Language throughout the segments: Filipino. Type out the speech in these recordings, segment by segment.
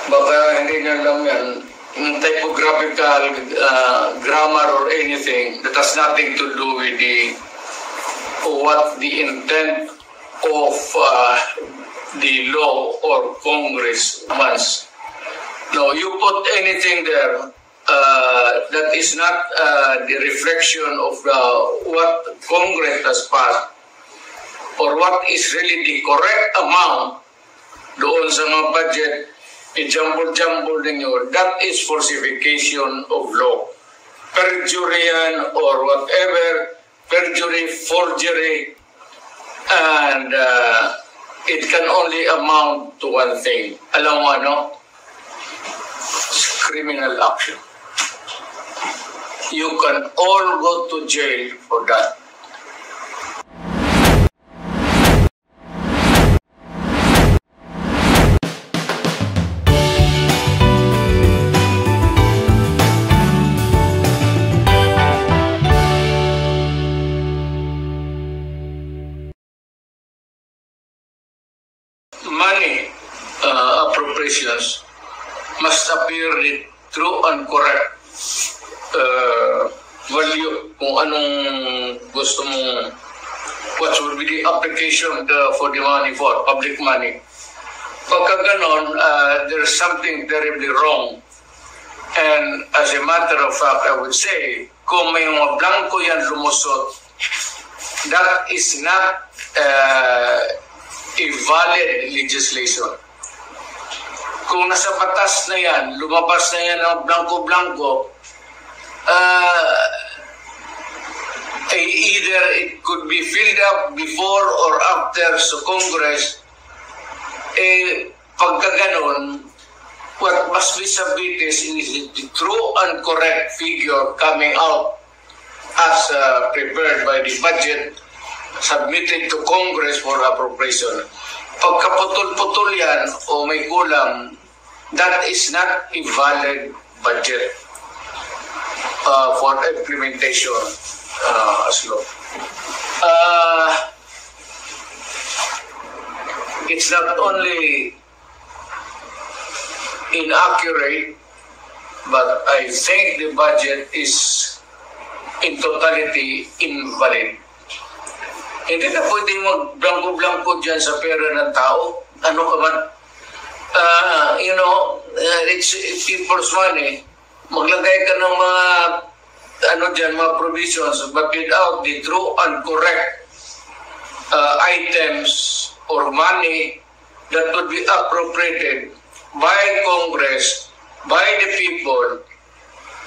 Baka hindi nyo alam yan. Typographical grammar or anything that has nothing to do with what the intent of the law or Congress wants. No, you put anything there that is not the reflection of what Congress has passed or what is really the correct amount doon sa mga budget, i-jumble-jumble ninyo, that is falsification of law. Perjury yan or whatever, perjury, forgery, and it can only amount to one thing. Alam mo ano? Criminal action. You can all go to jail for that. Money appropriations must appear the true and correct value kung anong gusto mong what should be the application for the money for public money. Pagka ganon, there's something terribly wrong. And as a matter of fact, I would say, kung may mga blanco yan lumusot, that is not a valid legislation. Kung nasa batas na yan, lumabas na yan ng blanco-blanco, either it could be filled up before or after sa Congress, pagka ganon, what must be submitted is the true and correct figure coming out as prepared by the budget submitted to Congress for appropriation. Pagkaputol-putol yan o may kulang, that is not a valid budget for implementation as law. It's not only inaccurate, but I think the budget is in totality invalid. Hindi na pwede mag-blanco-blanco dyan sa pera ng tao. Ano ka man? It's people's money. Maglagay ka ng mga mga provisions, but without the true and correct items or money that would be appropriated by Congress, by the people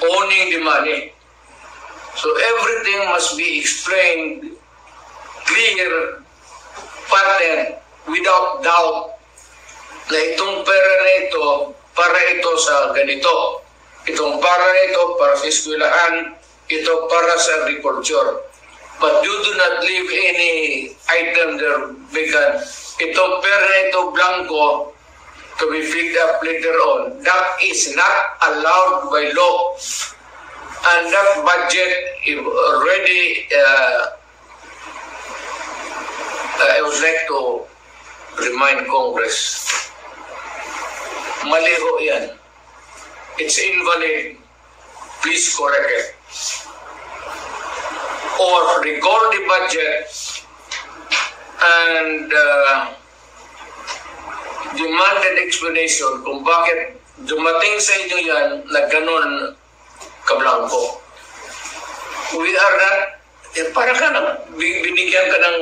owning the money. So everything must be explained clear, patent, without doubt, na itong pera na ito, para ito sa ganito. Itong para na ito, para sa eskwelahan, ito para sa agriculture. But you do not leave any item there vacant. Itong pera na ito, blanco, to be filled up later on. That is not allowed by law. And that budget is already I would like to remind Congress, mali ho yan. It's invalid. Please correct it. Or recall the budget and demand an explanation kung bakit dumating sa inyo yan na ganun kablangko. We are not, para ka na, binigyan ka ng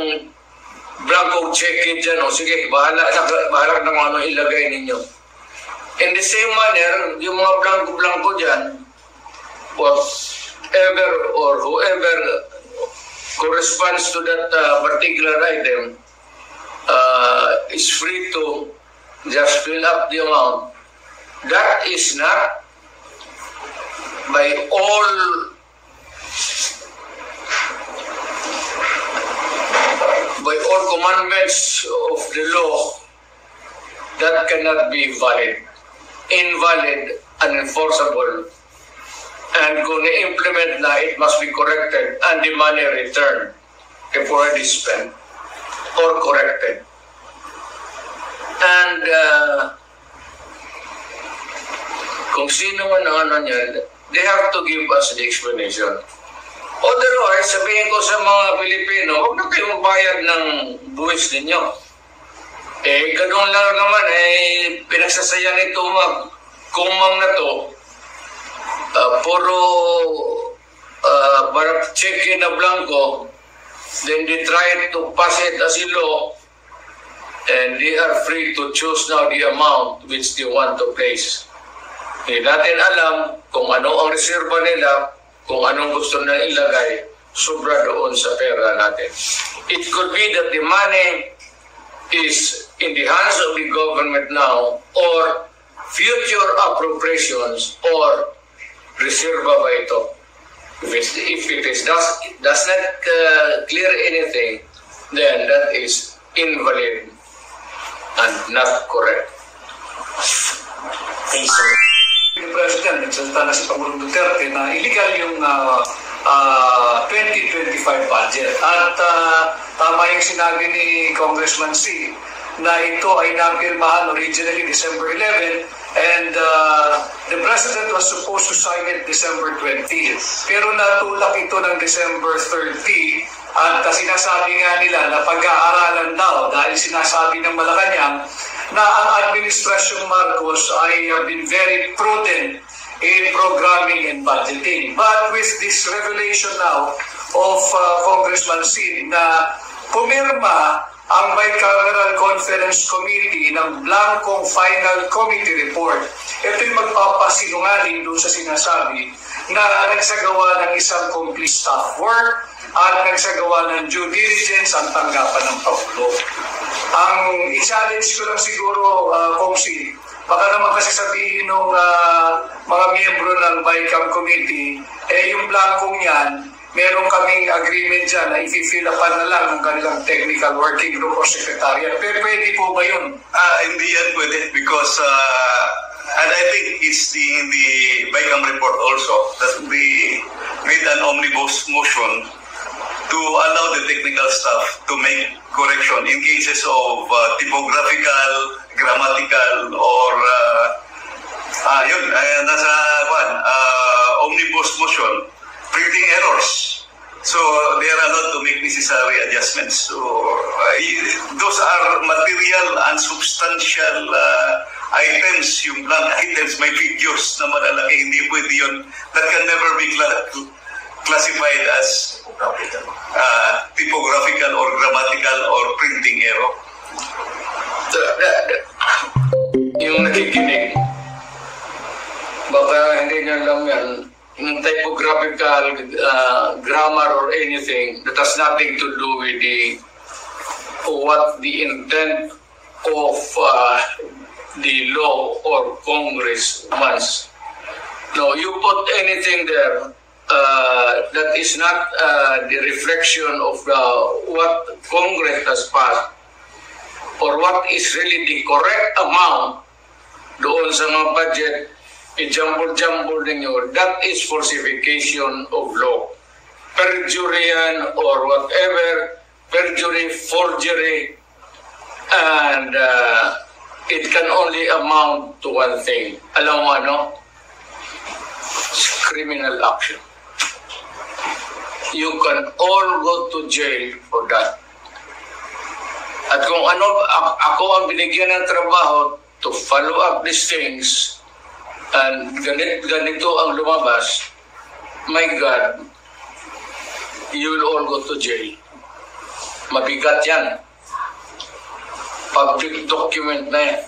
blanco check dyan, o sige, bahala na kung ano ilagay ninyo. In the same manner, yung mga blanco-blanco dyan, whatever or whoever corresponds to that particular item is free to just fill up the amount. That is not by all commandments of the law, that cannot be valid, invalid, unenforceable, and kung na-implement na, it must be corrected and the money returned before it is spent or corrected. And kung sino man ang ano niyan, they have to give us the explanation. Otherwise, sabihin ko sa mga Pilipino, huwag na kayo magbayad ng buwis ninyo. Ganun lang naman, pinagsasayang ito kumang na to, puro check-in na blanco, then they try to pass it as a law, and they are free to choose now the amount which they want to place. Hindi natin alam kung ano ang reserva nila, kung anong gusto na ilagay, sobra doon sa pera natin. It could be that the money is in the hands of the government now, or future appropriations, or reserva ba ito? If it does not clear anything, then that is invalid and not correct. Thank you. The President, nagsalita na si Pangulong Duterte na illegal yung 2025 budget. At tama yung sinabi ni Congressman C na ito ay napirmahan originally December 11 and the President was supposed to sign it December 20. Pero natulak ito ng December 30 at sinasabi nga nila na pag-aaralan daw dahil sinasabi ng Malacanang na ang Administrasyong Marcos ay been very prudent in programming and budgeting. But with this revelation now of Congressman Sin na pumirma ang Bicameral Conference Committee ng blankong final committee report, ito'y magpapasinungaling doon sa sinasabi na nagsagawa ng isang complete staff work at nagsagawa ng due diligence ang tanggapan ng Pangulo. Ang i-challenge ko lang siguro, Kong Si, baka naman kasi sabihin ng mga miyembro ng BICAM Committee, yung blankong yan, meron kaming agreement dyan na i-fill upan na lang ng kanilang technical working group or secretariat. Pero pwede po ba yun? Hindi yan pwede because and I think it's in the BICAM report also that we made an omnibus motion to allow the technical staff to make correction in cases of typographical, grammatical, or nasa omnibus motion, printing errors. So they are allowed to make necessary adjustments. So those are material and substantial items, yung blank items, may figures na malalaki, hindi pwede yun. That can never be classified as typographical or grammatical or printing error. Yung nakikinig, baka hindi nyo lang yan, yung typographical, grammar or anything that has nothing to do with what the intent of the law or Congress wants. No, you put anything there that is not the reflection of what Congress has passed or what is really the correct amount doon sa mga budget, i-jumble-jumble ninyo, that is falsification of law. Perjury yan or whatever, perjury, forgery, and it can only amount to one thing. Alam mo ano? Criminal action. You can all go to jail for that. At kung ano, ako ang binigyan ng trabaho to follow up these things and ganito ang lumabas, my God, you will all go to jail. Mabigat yan. Public document na yan.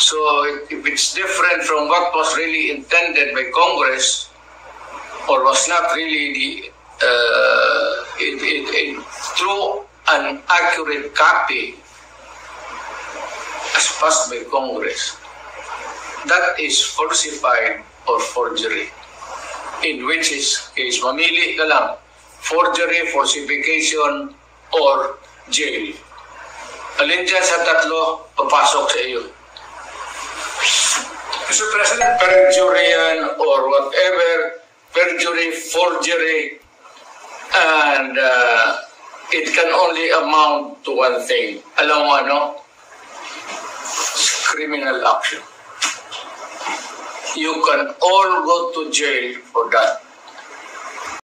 So if it's different from what was really intended by Congress or was not really true an accurate copy as passed by Congress, that is falsified or forgery. In which case, mamili ka lang, forgery, falsification, or jail. Alin dyan sa tatlo, papasok sa iyo. Mr. President, perjury yan or whatever, perjury, forgery, and it can only amount to one thing. Alam mo ano? Criminal action. you can all go to jail for that.